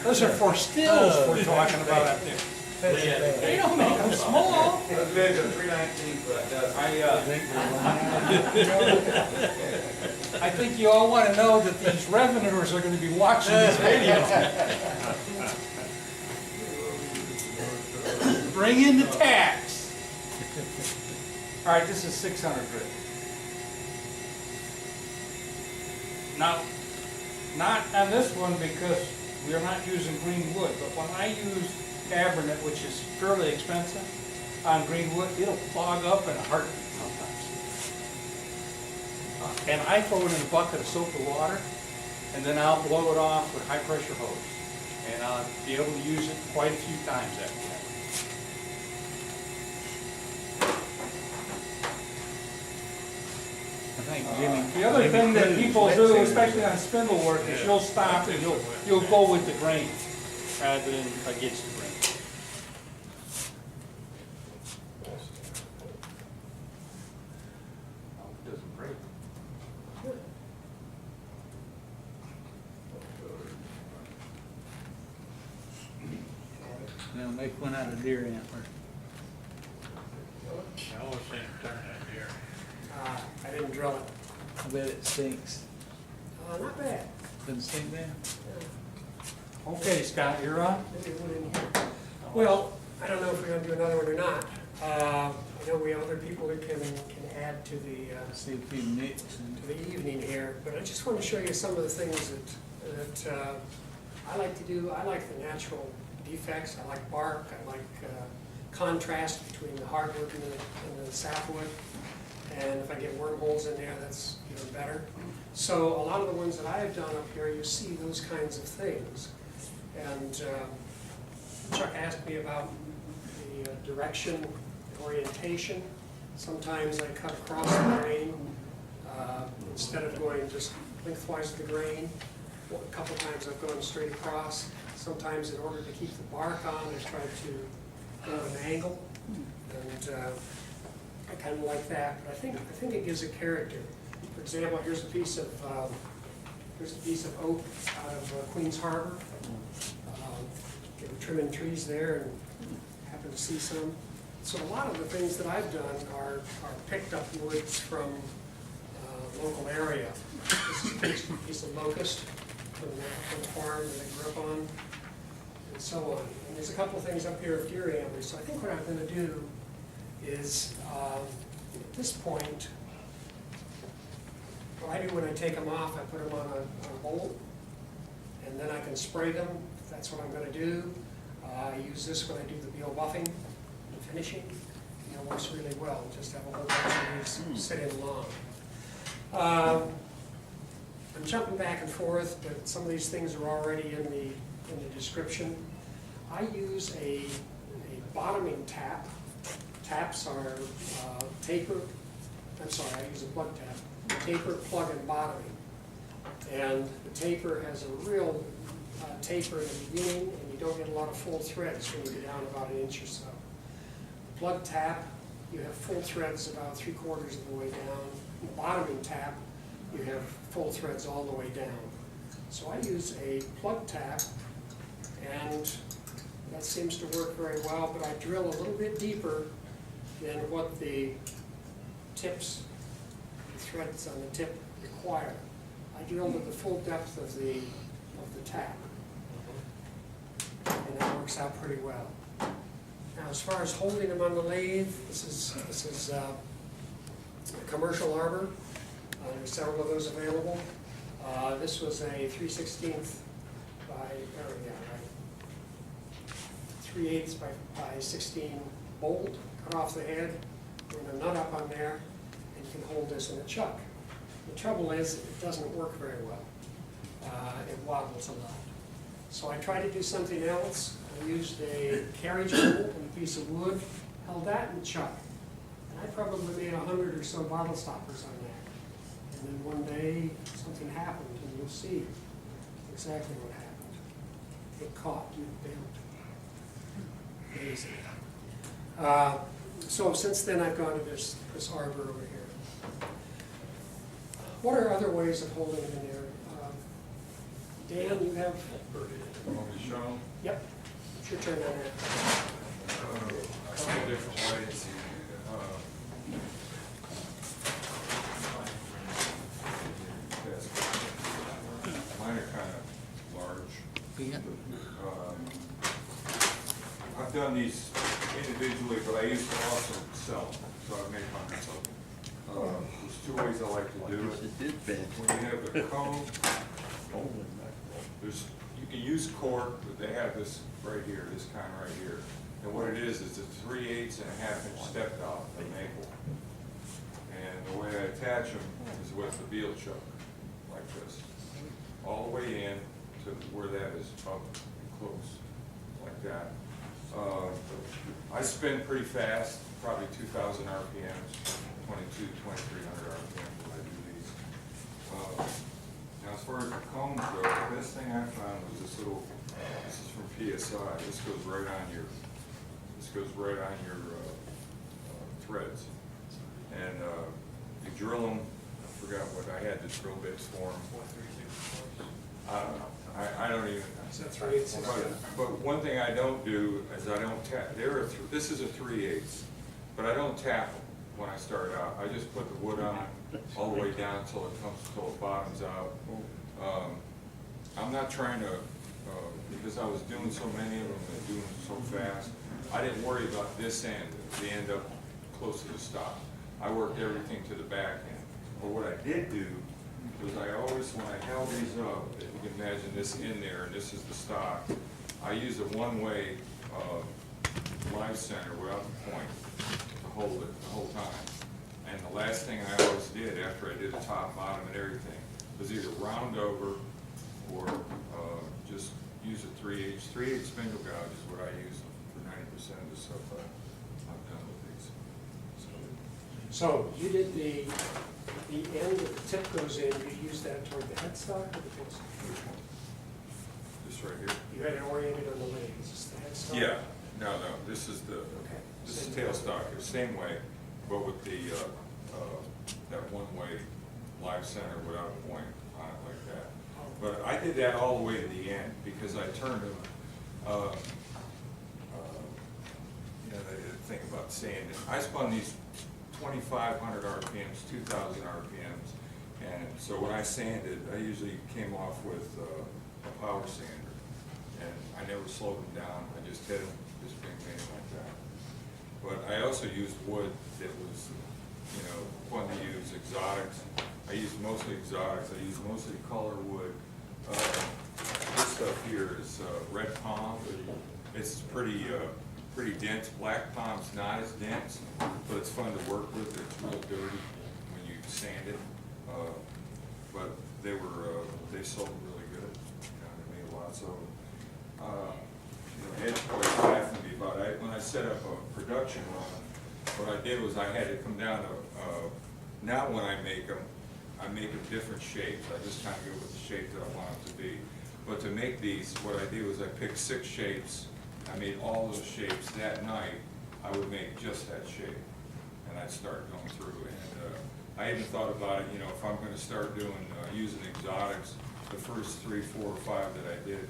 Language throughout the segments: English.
Those are for stills we're talking about up there. They don't make them small. Those bids are $319 for that dozen. I think you all want to know that these revenuers are going to be watching this video. Bring in the tax. All right, this is 600 grit. Now, not on this one because we are not using green wood, but when I use Cabernet, which is fairly expensive, on green wood, it'll clog up in a heartbeat sometimes. And I throw it in a bucket of soapy water, and then I'll blow it off with high pressure hose. And I'll be able to use it quite a few times after that. The other thing that people do, especially on spindle work, is you'll stop and you'll go with the grain rather than against the grain. Now make one out of deer antler. I always think turn that deer. I didn't drill it. I bet it stinks. Not bad. Doesn't stink bad? Okay, Scott, you're on. Maybe one in here. Well, I don't know if we're going to do another one or not. I know we have other people that can add to the See if you mix and to the evening here, but I just want to show you some of the things that I like to do. I like the natural defects. I like bark. I like contrast between the hardwood and the softwood. And if I get wormholes in there, that's even better. So a lot of the ones that I have done up here, you see those kinds of things. And Chuck asked me about the direction, orientation. Sometimes I cut across the grain instead of going just lengthwise of the grain. A couple times I've gone straight across. Sometimes in order to keep the bark on, I try to go at an angle. And I kind of like that, but I think it gives a character. For example, here's a piece of oak out of Queens Harbor. They were trimming trees there and happened to see some. So a lot of the things that I've done are picked up woods from local area. This is a piece of locust from the farm that I grew up on, and so on. And there's a couple of things up here of deer antlers. So I think what I'm going to do is, at this point, what I do when I take them off, I put them on a bolt, and then I can spray them, if that's what I'm going to do. I use this when I do the meal buffing and finishing. It works really well, just have a whole bunch of these sit in long. I'm jumping back and forth, but some of these things are already in the description. I use a bottoming tap. Taps are taper, I'm sorry, I use a plug tap. Taper, plug, and bottoming. And the taper has a real taper in the beginning, and you don't get a lot of full threads when you get down about an inch or so. The plug tap, you have full threads about 3/4 of the way down. The bottoming tap, you have full threads all the way down. So I use a plug tap, and that seems to work very well, but I drill a little bit deeper than what the tips, the threads on the tip require. I drill to the full depth of the tap, and that works out pretty well. Now, as far as holding them on the lathe, this is a commercial arbor. There's several of those available. This was a 3/16 by 3/8 by 16 bolt, cut off the head, and a nut up on there, and you can hold this in a chuck. The trouble is, it doesn't work very well. It wobbles a lot. So I tried to do something else. I used a carriage bolt and a piece of wood, held that in the chuck, and I probably made 100 or so bottle stoppers on that. And then one day, something happened, and you'll see exactly what happened. It caught and it bent. Amazing. So since then, I've gone to this arbor over here. What are other ways of holding it in there? Dan, you have? Want me to show Yep, it's your turn on that. I see a different ways. Mine are kind of large. Yeah. I've done these individually, but I used to also sell them, so I've made hundreds of them. There's two ways I like to do it. When you have the cone, you can use cork, but they have this right here, this kind right here. And what it is it's 3/8 and a half inch step out of maple. And the way I attach them is with the veal chuck, like this. All the way in to where that is up and close, like that. I spin pretty fast, probably 2,000 RPMs, 2,300 RPMs when I do these. Now as far as the cones go, the best thing I found was this little, this is from PSI, this goes right on your threads. And you drill them, I forgot what, I had the drill bits for them. I don't know, I don't even. Is that 3/8? But one thing I don't do is I don't tap, this is a 3/8, but I don't tap them when I start out. I just put the wood on all the way down until it bottoms out. I'm not trying to, because I was doing so many of them and doing them so fast, I didn't worry about this end, the end up close to the stop. I worked everything to the back end. But what I did do was I always, when I held these up, if you can imagine this in there, and this is the stock, I use a one-way live center without the point to hold it the whole time. And the last thing I always did after I did the top, bottom, and everything was either round over or just use a 3/8. 3/8 spindle gouge is what I use for 90% of the stuff I've done with these. So you did the end that the tip goes in, you use that toward the headstock or the tailstock? Which one? This right here? You had it oriented on the leg, is this the headstock? Yeah, no, this is the, Okay. this is tailstock, the same way, but with the, that one-way live center without a point on it like that. But I did that all the way to the end, because I turned them, you know, the thing about sanding. I spun these 2,500 RPMs, 2,000 RPMs, and so when I sanded, I usually came off with a power sander, and I never slowed them down, I just hit them, just bang bang like that. But I also used wood that was, you know, fun to use, exotics. I used mostly exotics, I used mostly color wood. This stuff here is red palm. It's pretty dense. Black palm's not as dense, but it's fun to work with. It's real dirty when you sand it. But they sold really good. You know, they made lots of them. You know, Ed's always laughing at me about it. When I set up a production run, what I did was I had to come down to, now when I make them different shapes. I just kind of go with the shape that I want it to be. But to make these, what I did was I picked 6 shapes. I made all those shapes. That night, I would make just that shape. And I'd start going through. And I even thought about it, you know, if I'm going to start doing, using exotics, the first 3, 4, or 5 that I did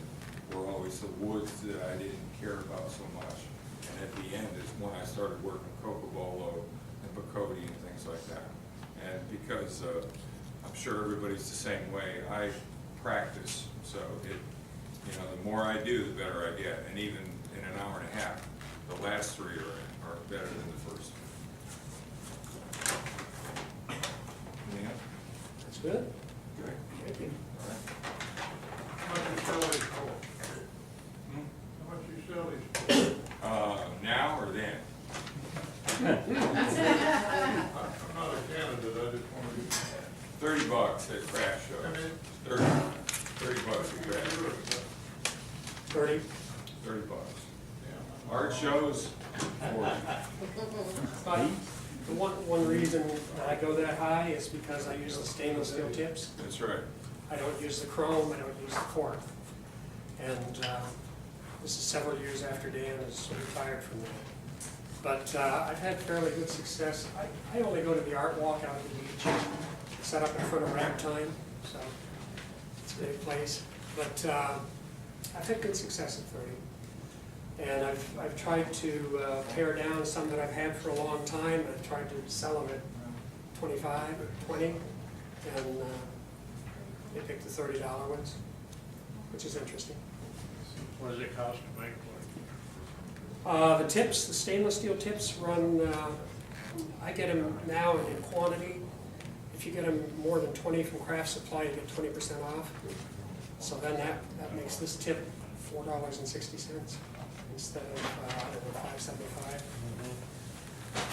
were always the woods that I didn't care about so much. And at the end is when I started working cocobolo and bacote and things like that. And because I'm sure everybody's the same way, I practice, so it, you know, the more I do, the better I get. And even in an hour and a half, the last 3 are better than the first. Anything else? That's good. Okay. Thank you. All right. How much you sell these for? How much you sell these for? Now or then? I'm not a candidate, I just want to get. $30 at craft shows. 30 bucks a craft show. 30? $30. Art shows, 40. But the one reason that I go that high is because I use the stainless steel tips. That's right. I don't use the chrome, I don't use the cork. And this is several years after Dan is retired from that. But I've had fairly good success. I only go to the art walk out at the beach, set up in front of Ragtime, so it's a big place. But I've had good success at 30. And I've tried to pare down some that I've had for a long time. I've tried to sell them at 25 or 20, and they picked the $30 ones, which is interesting. What does it cost to make one? The tips, the stainless steel tips run, I get them now in quantity. If you get them more than 20 from Craft Supply, you get 20% off. So then that makes this tip $4.60 instead of, I don't know, $5.75,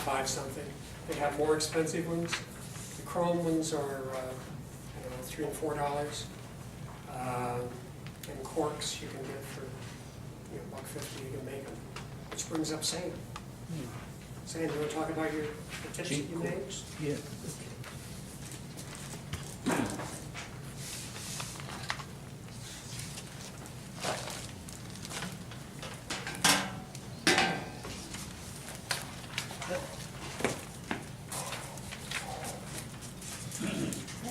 five something. They have more expensive ones. The chrome ones are, I don't know, $3 and $4. And corks you can get for, you know, $1.50, you can make them, which brings up Sam. Sam, you want to talk about the tips that you made? Yeah. I'm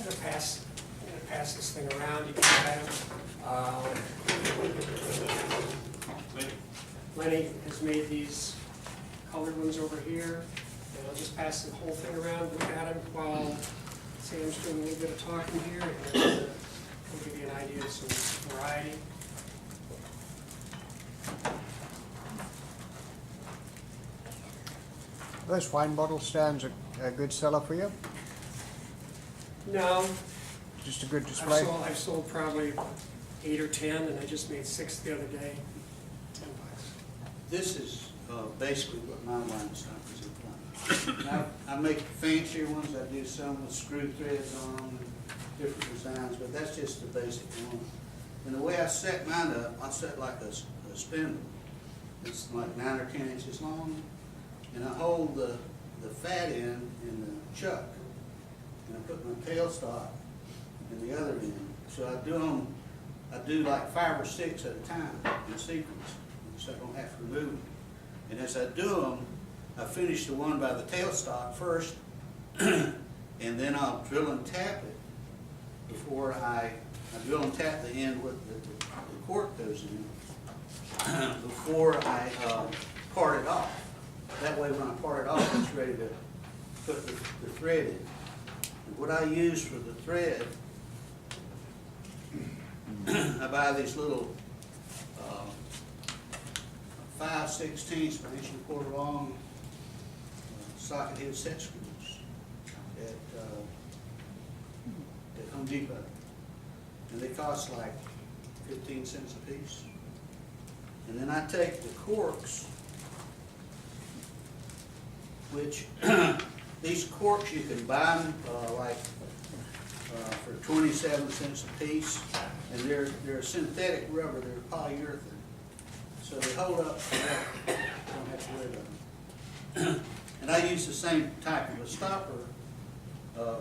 gonna pass this thing around, you can have Lenny has made these colored ones over here, and I'll just pass the whole thing around, look at them while Sam's doing a little bit of talking here, and we'll give you an idea of some variety. Those wine bottle stands a good seller for you? No, Just a good display? I've sold probably 8 or 10, and I just made 6 the other day, $10. This is basically what my wine stoppers are done. Now, I make fancier ones, I do some with screw threads on them, and different designs, but that's just the basic one. And the way I set mine up, I set like a spindle. It's like 9 or 10 inches long, and I hold the fat end in the chuck, and I put my tailstock in the other end. So I do like 5 or 6 at a time in sequence, so I don't have to remove them. And as I do them, I finish the one by the tailstock first, and then I'll drill and tap it before I drill and tap the end where the cork goes in before I part it off. That way when I part it off, it's ready to put the thread in. And what I use for the thread, I buy these little 5/16 by 1.25 long socket head set screws at Home Depot. And they cost like 15 cents a piece. And then I take the corks, which these corks you can buy them for 27 cents a piece, and they're synthetic rubber, they're polyurethane. So they hold up forever. You don't have to worry about them. And I use the same type of a stopper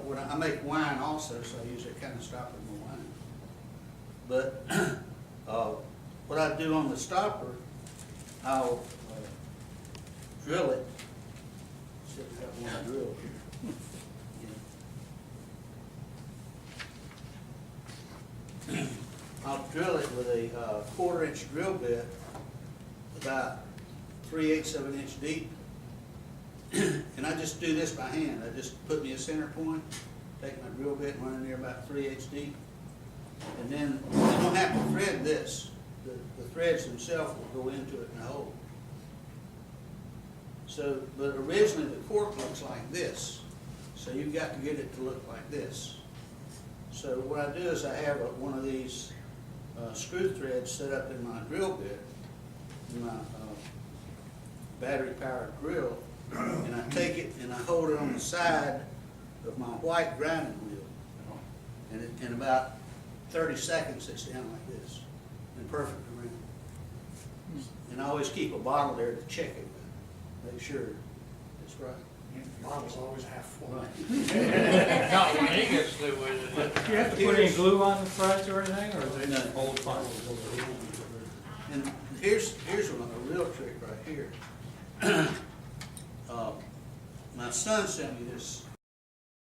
when I make wine also, so I use that kind of stopper in my wine. But what I do on the stopper, I'll drill it. See if we got one drill here. I'll drill it with a 1/4 inch drill bit, about 3/8 of an inch deep. And I just do this by hand. I just put me a center point, take my drill bit and run in there about 3/8 deep. And then you don't have to thread this. The threads themselves will go into it in a hole. So, but originally the cork looks like this. So you've got to get it to look like this. So what I do is I have one of these screw threads set up in my drill bit, in my battery-powered drill, and I take it and I hold it on the side of my white grinding wheel, and in about 30 seconds it's down like this, in perfect around. And I always keep a bottle there to check it, make sure it's right. The bottle's always half full. Not when he gets through with it. Do you have to put any glue on the threads or anything, or is it No. just old fun? And here's a real trick right here. My son sent me this